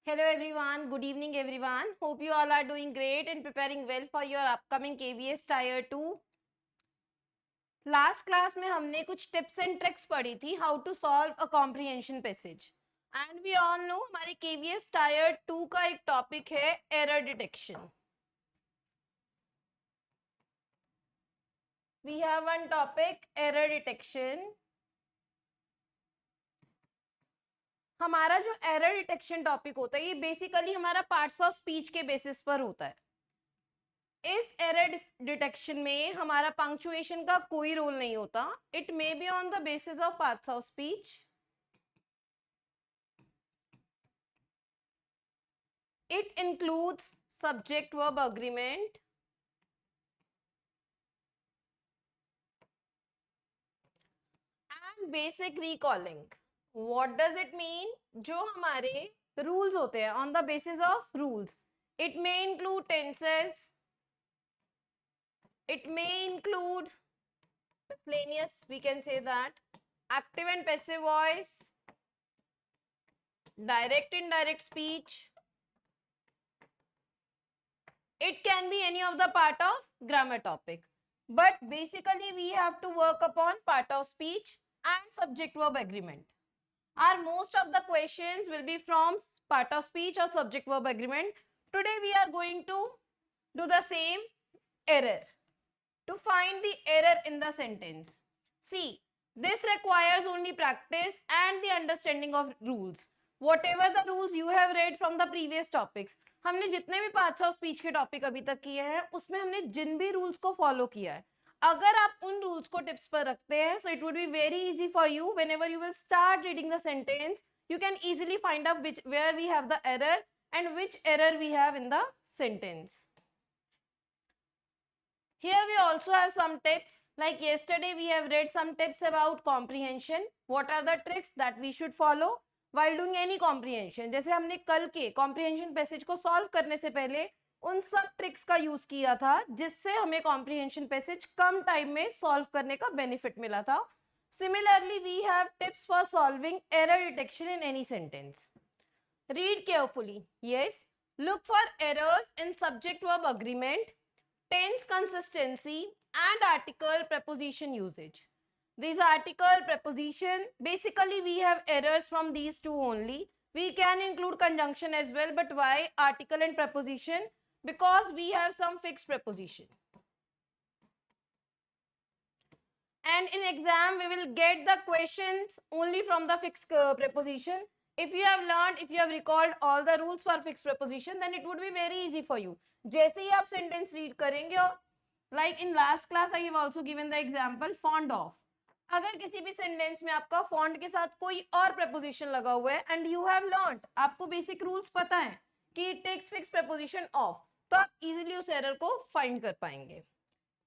Hello everyone, good evening everyone. Hope you all are doing great and preparing well for your upcoming KVS Tier 2. Last class में हमने कुछ tips and tricks पढ़ी थी how to solve a comprehension passage and we all know हमारे KVS Tier 2 का एक topic है error detection. We have one topic error detection. हमारा जो एरर डिटेक्शन टॉपिक होता है ये बेसिकली हमारा पार्ट्स ऑफ स्पीच के बेसिस पर होता है. इस एरर डिटेक्शन में हमारा पंक्चुएशन का कोई रोल नहीं होता. It may be on the basis of parts of speech. It includes subject verb agreement and basic recalling. What does it mean? जो हमारे rules होते हैं on the basis of rules. It may include tenses. It may include miscellaneous, we can say that, active and passive voice, direct indirect speech. It can be any of the part of grammar topic, but basically we have to work upon part of speech and subject verb agreement. Our most of the questions will be from part of speech or subject verb agreement. Today we are going to do the same error. To find the error in the sentence. See, this requires only practice and the understanding of rules. Whatever the rules you have read from the previous topics, हमने जितने भी parts of speech के topic अभी तक किए हैं उसमें हमने जिन भी रूल्स को फॉलो किया है, अगर आप उन रूल्स को टिप्स पर रखते हैं so it would be very easy for you whenever you will start reading the sentence. You can easily find out where we have the error and which error we have in the sentence. Here we also have some tips. Like yesterday we have read some tips about comprehension. What are the tricks that we should follow while doing any comprehension? जैसे हमने कल के comprehension passage को solve करने से पहले उन सब ट्रिक्स का यूज किया था जिससे हमें comprehension passage कम टाइम में solve करने का benefit मिला था. Similarly, we have tips for solving error detection in any sentence. Read carefully. Yes. Look for errors in subject verb agreement, tense consistency and article preposition usage. These article preposition, basically we have errors from these two only. We can include conjunction as well, but why article and preposition? Because we have some fixed preposition. And in exam we will get the questions only from the fixed preposition. If you have learned, if you have recalled all the rules for fixed preposition, then it would be very easy for you. जैसे ही आप sentence read करेंगे और like in last class I have also given the example fond of. अगर किसी भी sentence में आपका fond के साथ कोई और preposition लगा हुआ है and you have learned, आपको basic rules पता है कि it takes fixed preposition of, तो आप easily उस error को find कर पाएंगे.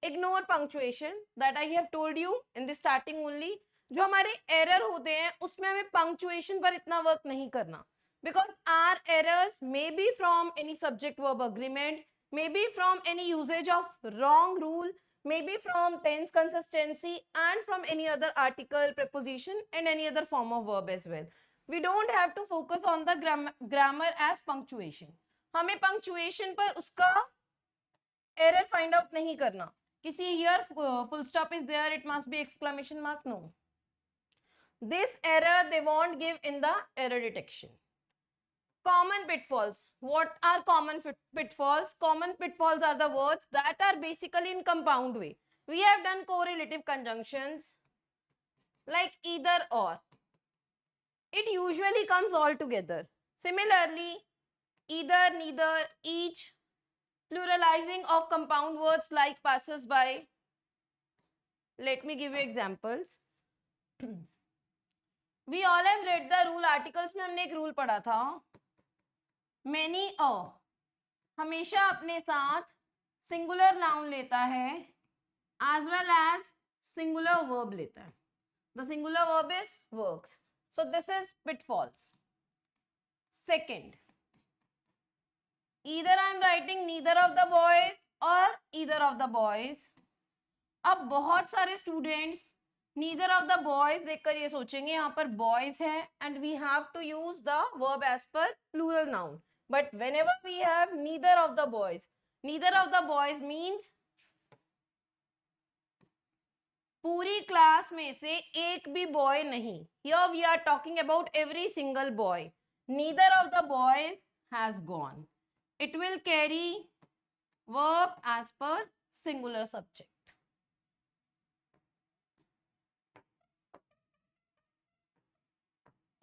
Ignore punctuation that I have told you in the starting only. जो हमारे error होते हैं उसमें हमें punctuation पर इतना work नहीं करना, because our errors may be from any subject verb agreement, may be from any usage of wrong rule, may be from tense consistency and from any other article, preposition and any other form of verb as well. We don't have to focus on the grammar as punctuation. हमें punctuation पर उसका error find out नहीं करना. किसी here full stop is there, it must be exclamation mark, no. This error they won't give in the error detection. Common pitfalls. What are common pitfalls? Common pitfalls are the words that are basically in compound way. We have done correlative conjunctions like either or. It usually comes all together. Similarly, either, neither, each, pluralizing of compound words like passes by. Let me give you examples. We all have read the rule. Articles में हमने एक rule पढ़ा था. Many a हमेशा अपने साथ singular noun लेता है as well as singular verb लेता है. The singular verb is works. So this is pitfalls. Second, either I am writing neither of the boys or either of the boys. अब बहुत सारे students neither of the boys देखकर ये सोचेंगे यहाँ पर बॉयज है and we have to use the verb as per plural noun, but whenever we have neither of the boys, neither of the boys means पूरी क्लास में से एक भी बॉय नहीं. Here we are talking about every single boy. Neither of the boys has gone. It will carry verb as per singular subject.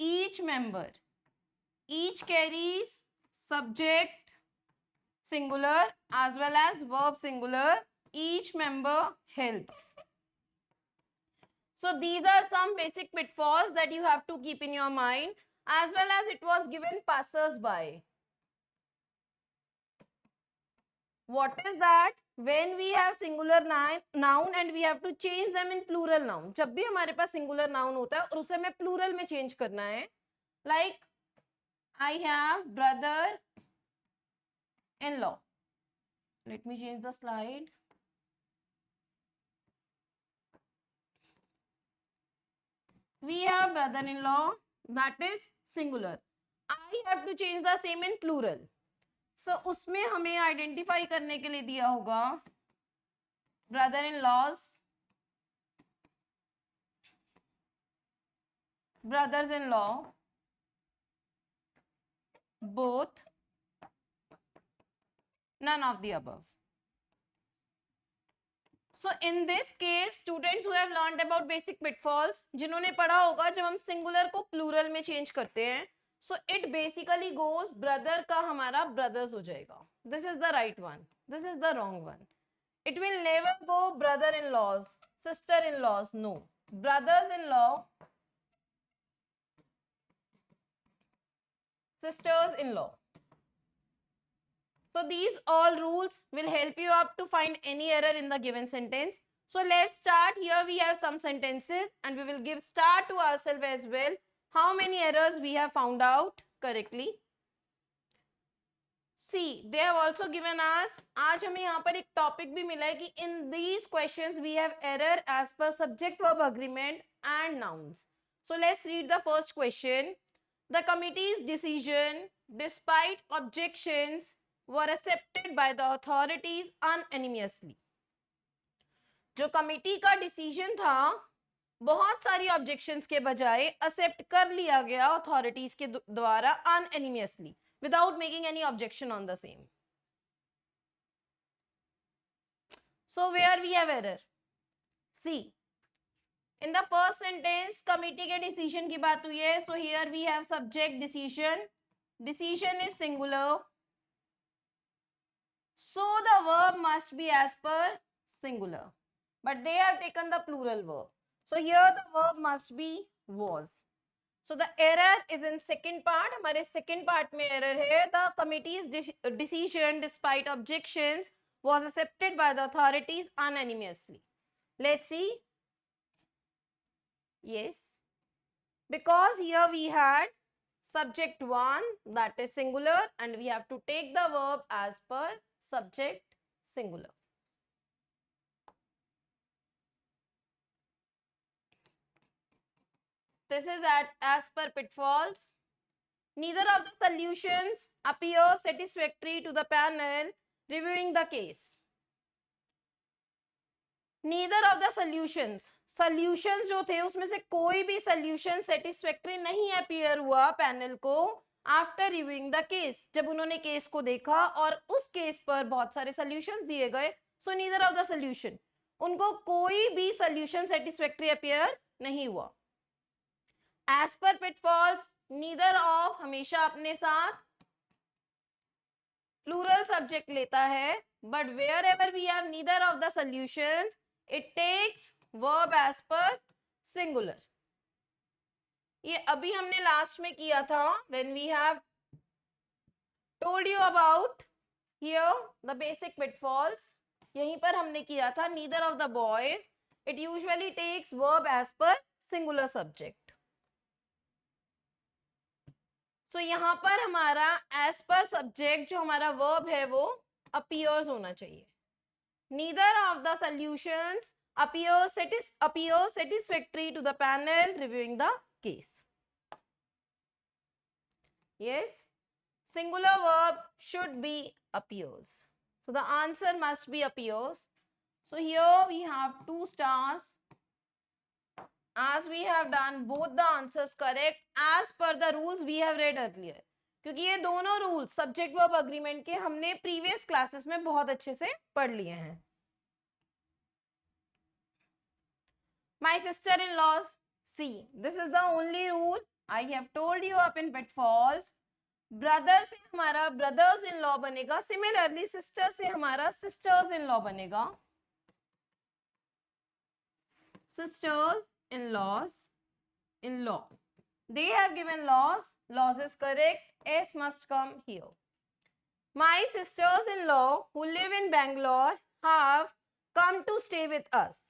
Each member, each carries subject singular as well as verb singular. Each member helps. So these are some basic pitfalls that you have to keep in your mind, as well as it was given passers by. What is that? When we have singular noun and we have to change them in plural noun. जब भी हमारे पास singular noun होता है और उसे हमें plural में change करना है, like I have brother-in-law. Let me change the slide. We have brother-in-law, that is singular. I have to change the same in plural. So उसमें हमें identify करने के लिए दिया होगा brother-in-laws, brothers-in-law, both, none of the above. So in this case, students who have learned about basic pitfalls, जिन्होंने पढ़ा होगा जब हम singular को plural में change करते हैं, so it basically goes brother का हमारा brothers हो जाएगा. This is the right one. This is the wrong one. It will never go brother-in-laws, sister-in-laws. No, brothers-in-law, sisters-in-law. So these all rules will help you up to find any error in the given sentence. So let's start. Here we have some sentences and we will give star to ourselves as well. How many errors we have found out correctly? See, they have also given us, आज हमें यहाँ पर एक topic भी मिला है कि in these questions we have error as per subject verb agreement and nouns. So let's read the first question. The committee's decision, despite objections, were accepted by the authorities unanimously. जो committee का decision था बहुत सारी objections के बजाय accept कर लिया गया अथॉरिटीज के द्वारा अनएनिमियसली, without making any objection on the same. So where we have error? See, in the first sentence committee के decision की बात हुई है. So here we have subject decision. Decision is singular. So the verb must be as per singular. But they have taken the plural verb. So here the verb must be was. So the error is in second part. हमारे second part में error है. The committee's decision despite objections was accepted by the authorities unanimously. Let's see. Yes. Because here we had subject 1, that is singular, and we have to take the verb as per subject singular. This is as per pitfalls. Neither of the solutions appear satisfactory to the panel reviewing the case. Neither of the solutions जो थे उसमें से कोई भी solution satisfactory नहीं appear हुआ panel को after reviewing the case. जब उन्होंने केस को देखा और उस केस पर बहुत सारे solutions दिए गए, सो नीदर ऑफ द solution, उनको कोई भी solution satisfactory appear नहीं हुआ. As per pitfalls, neither of हमेशा अपने साथ प्लूरल सब्जेक्ट लेता है, but wherever we have neither of the solutions it takes verb as per singular. ये अभी हमने लास्ट में किया था when we have told you about here the basic pitfalls. यहीं पर हमने किया था neither of the boys, it usually takes verb as per singular subject. तो यहाँ पर हमारा एज पर सब्जेक्ट जो हमारा वर्ब है वो अपीयर्स होना चाहिए. Neither of the solutions appears satisfactory to the panel reviewing the case. Yes, singular verb should be appears. So the answer must be appears. So here we have 2 stars. As we have done both the answers correct as per the rules we have read earlier. क्योंकि ये दोनों rules subject verb agreement के हमने previous classes में बहुत अच्छे से पढ़ लिए हैं. My sister-in-laws, see, this is the only rule I have told you up in pitfalls. Brother से हमारा ब्रदर्स इन लॉ बनेगा. सिमिलरली सिस्टर से हमारा सिस्टर्स इन लॉ बनेगा. Sisters in laws in law. They have given laws. Laws is correct. S must come here. My sisters in law who live in Bangalore have come to stay with us.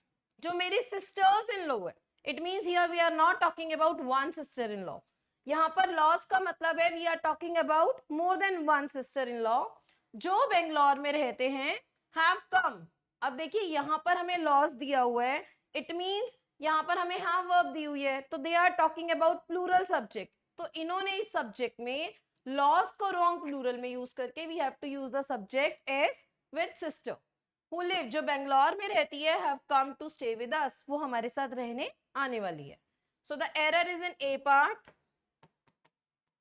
जो मेरी sisters in law है. It means here we are not talking about one sister in law. यहाँ पर loss का मतलब है we are talking about more than one sister in law जो बेंगलोर में रहते हैं हैव कम. अब देखिए यहाँ पर हमें लॉस दिया हुआ है. इट मीन्स यहाँ पर हमें हैव वर्ब दी हुई है तो they are talking about plural subject. तो इन्होंने इस सब्जेक्ट में लॉस को रॉन्ग प्लूरल में यूज करके we have to use the subject s with sister who live जो बेंगलोर में रहती है have come to stay with us. वो हमारे साथ रहने आने वाली है. So the error is in A part.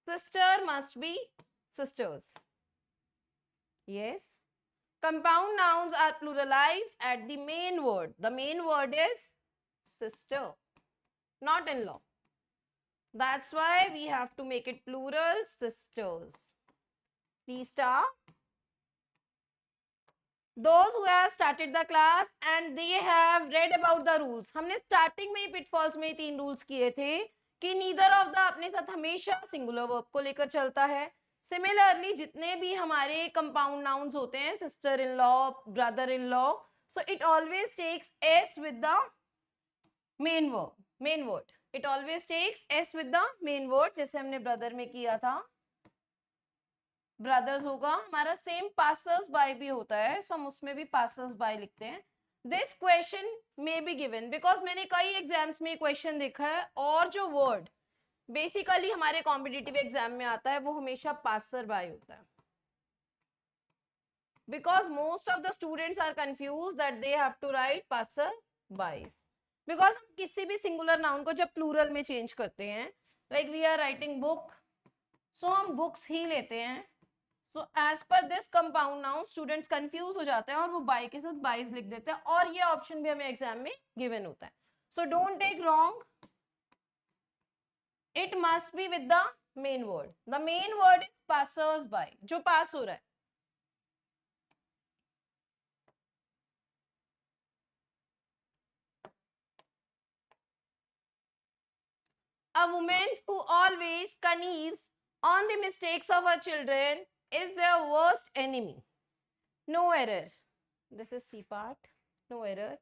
Sister must be sisters. Yes. Compound nouns are pluralized at the main word. The main word is sister, not in-law. That's why we have to make it plural, sisters. 3 star. Those who have started the class and they have read about the rules. हमने starting में ही pitfalls में 3 rules किए थे कि neither of the अपने साथ हमेशा singular verb को लेकर चलता है. सिमिलरली जितने भी हमारे कंपाउंड नाउन्स होते हैं sister in law brother in law so it always takes s with the main word. It always takes s with the main word. जैसे हमने ब्रदर में किया था ब्रदर्स होगा हमारा. सेम पासर्स बाय भी होता है सो हम उसमें भी पासर्स बाय लिखते हैं. This question may be given because मैंने कई एग्जाम्स में क्वेश्चन देखा है और जो वर्ड बेसिकली हमारे कॉम्पिटिटिव एग्जाम में आता है वो हमेशा पासर बाय होता है. Because most of the students are confuse that they have to write passer bys. Because हम किसी भी सिंगुलर नाउन को जब प्लूरल में चेंज करते हैं like we are writing book so हम बुक्स ही लेते हैं. So as per this compound noun students confuse हो जाते हैं और वो by के साथ बाइज लिख देते हैं और ये ऑप्शन भी हमें एग्जाम में given होता है. So don't take wrong. It must be with the main word. The main word is passers by जो पास हो रहा है. A woman who always connives on the mistakes of her children is their worst enemy. No error. This is C part. No error.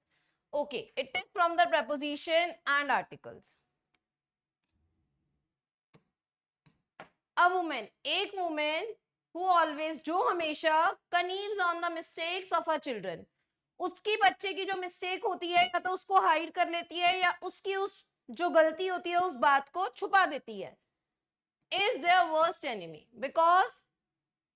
Okay, it is from the preposition and articles. A woman, एक woman who always जो हमेशा connives on the mistakes of her children. उसकी बच्चे की जो mistake होती है या तो उसको हाइड कर लेती है या उसकी उस जो गलती होती है उस बात को छुपा देती है. Is their worst enemy because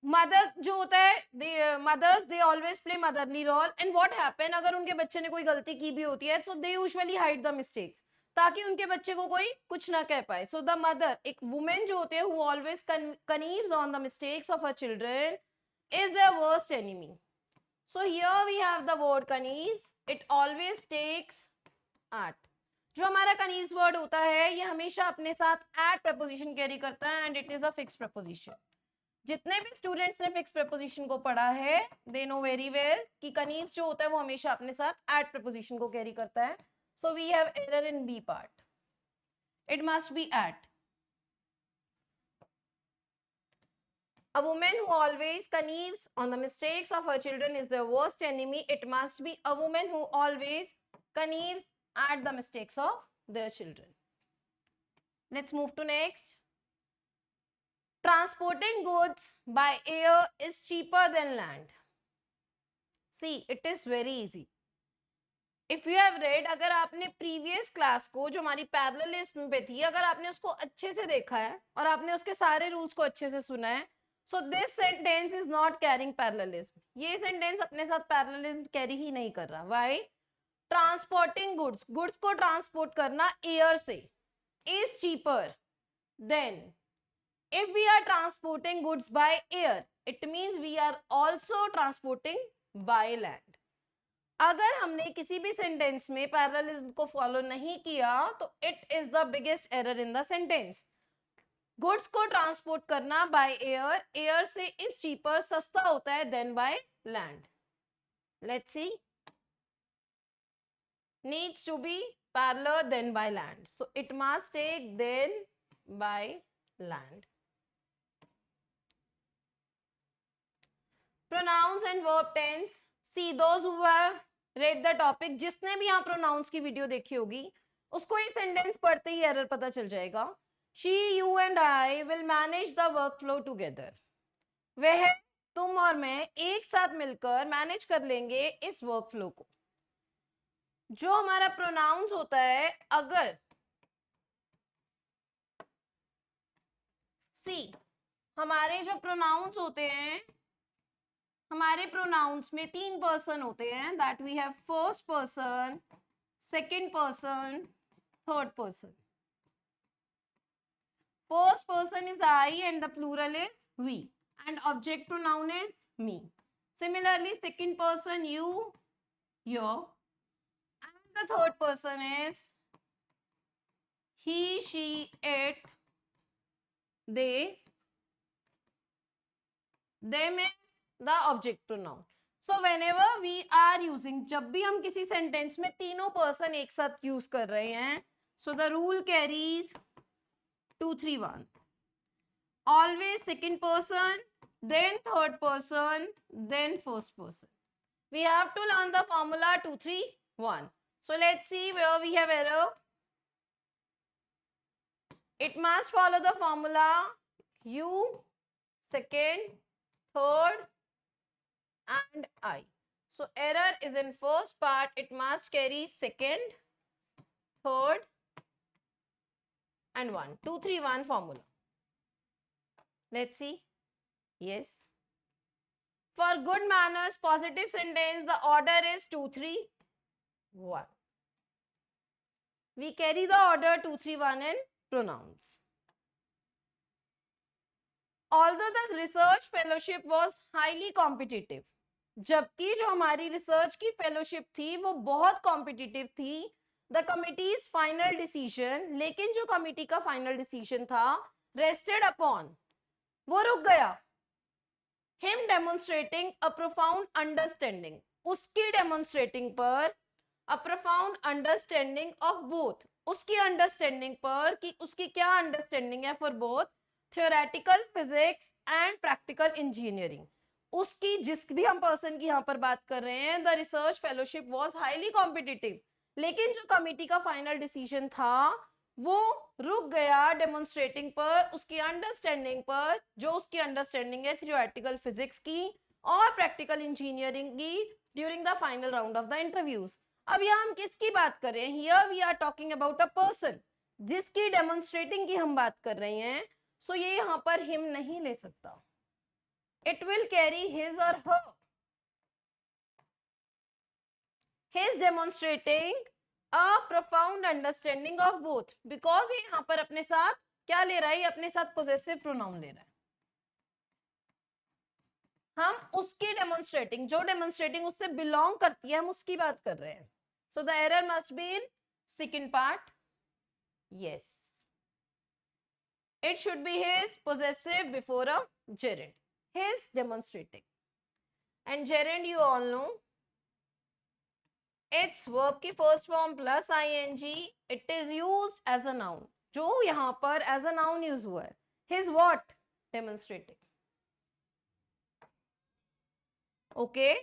mother जो होता है mothers they always play motherly role and what happen अगर उनके बच्चे ने कोई गलती की भी होती है so they usually hide the mistakes ताकि उनके बच्चे को कोई कुछ ना कह पाए. सो द मदर एक वुमेन जो होते हैं who always connives on the mistakes of her children is their worst enemy. So here we have the word connives. It always takes at. जो हमारा कनीव्स वर्ड होता है ये हमेशा अपने साथ एट प्रपोजिशन कैरी करता है and it is a fix preposition. जितने भी स्टूडेंट्स ने फिक्स प्रपोजिशन को पढ़ा है दे नो वेरी वेल कि कनीव्स जो होता है वो हमेशा अपने साथ एट प्रपोजिशन को कैरी करता है. So we have error in B part. It must be at. A woman who always connives on the mistakes of her children is their worst enemy. It must be a woman who always connives at the mistakes of their children. Let's move to next. Transporting goods by air is cheaper than land. See, it is very easy. If you have read, अगर आपने previous class को जो हमारी parallelism पे थी, अगर आपने उसको अच्छे से देखा है और आपने उसके सारे रूल्स को अच्छे से सुना है, so this sentence is not carrying parallelism. ये सेंटेंस अपने साथ पैरेललिज्म कैरी ही नहीं कर रहा. व्हाई? ट्रांसपोर्टिंग गुड्स, गुड्स को ट्रांसपोर्ट करना एयर से is cheaper than if we are transporting goods by air, it means we are also transporting by land. अगर हमने किसी भी सेंटेंस में पैरेललिज्म को फॉलो नहीं किया तो it is the biggest error in the sentence. Goods को ट्रांसपोर्ट करना बाय एयर, एयर से इज चीपर, सस्ता होता है than by land. Let's see, needs to be parallel then by land, so it must take then by land. Pronouns and verb tense. See, those who have read the topic, जिसने भी यहाँ pronouns की video देखी होगी उसको ये sentence पढ़ते ही error पता चल जाएगा. She, you and I will manage the workflow together. वह, तुम और मैं एक साथ मिलकर मैनेज कर लेंगे इस वर्कफ्लो को. जो हमारा प्रोनाउंस होता है, अगर सी हमारे जो प्रोनाउंस होते हैं, हमारे प्रोनाउंस में 3 पर्सन होते हैं, that we have first person, second person, third person. First person is I and the plural is we and object pronoun is me. Similarly second person you, your, and the third person is he, she, it, they. Them is the object pronoun. So whenever we are using, जब भी हम किसी sentence में तीनों person एक साथ use कर रहे हैं, so the rule carries 2 3 1. Always second person, then third person, then first person. We have to learn the formula 2 3 1. So let's see where we have error. It must follow the formula you, second, third, and I. So error is in first part. It must carry second, third, and 1. 2 3 1 formula. Let's see. Yes. For good manners, positive sentence, the order is 2 3 1. We carry the order 2 3 1 in pronouns. Although the research fellowship was highly competitive, जबकि जो हमारी research की fellowship थी वो बहुत competitive थी, the committees final decision, लेकिन जो कमिटी का फाइनल डिसीजन था, रेस्टेड अपॉन, वो रुक गया, हिम डेमोन्स्ट्रेटिंग अ प्रोफाउंड अंडरस्टैंडिंग, उसकी डेमोन्स्ट्रेटिंग पर, अ प्रोफाउंड अंडरस्टैंडिंग ऑफ बोथ, उसकी अंडरस्टैंडिंग पर कि उसकी क्या अंडरस्टैंडिंग है for both theoretical physics and practical engineering. उसकी, जिस भी हम पर्सन की यहाँ पर बात कर रहे हैं, the research fellowship was highly competitive, लेकिन जो कमिटी का फाइनल डिसीजन था वो रुक गया डेमोन्स्ट्रेटिंग पर, उसकी अंडरस्टैंडिंग पर, जो उसकी अंडरस्टैंडिंग है थियोरेटिकल फिजिक्स की और प्रैक्टिकल इंजीनियरिंग की during the final round of the interviews. अब यहाँ हम किसकी बात कर रहे हैं? Here we are talking about a person, जिसकी डेमोन्स्ट्रेटिंग की हम बात कर रहे हैं. सो ये यहाँ पर हिम नहीं ले सकता. It will carry his or her. His demonstrating a profound understanding of both, because ये यहाँ पर अपने साथ क्या ले रहा है? अपने साथ possessive pronoun ले रहा है. हम उसकी demonstrating, जो demonstrating उससे belong करती है, हम उसकी बात कर रहे हैं. So the error must be in second part. Yes, it should be his possessive before a gerund. His demonstrating, and gerund you all know, it's verb की first form plus ing. It is used as a noun. जो यहाँ पर as a noun use हुआ है. His what? Demonstrating. Okay,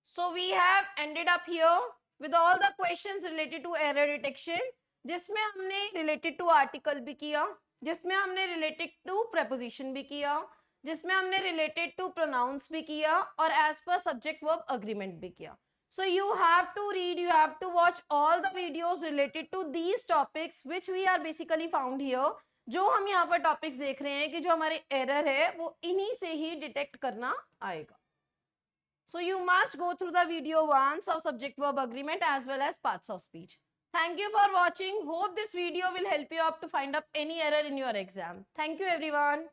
so we have ended up here with all the questions related to error detection, जिसमें हमने related to article भी किया, जिसमें हमने related to preposition भी किया, जिसमें हमने related to pronouns भी किया और as per subject verb agreement भी किया. So you have to read, you have to watch all the videos related to these topics which we are basically found here. जो हम यहाँ पर टॉपिक्स देख रहे हैं कि जो हमारे एरर है वो इन्हीं से ही डिटेक्ट करना आएगा. So you must go through the video once of subject verb agreement as well as parts of speech. Thank you for watching. Hope this video will help you up to find up any error in your exam. Thank you everyone.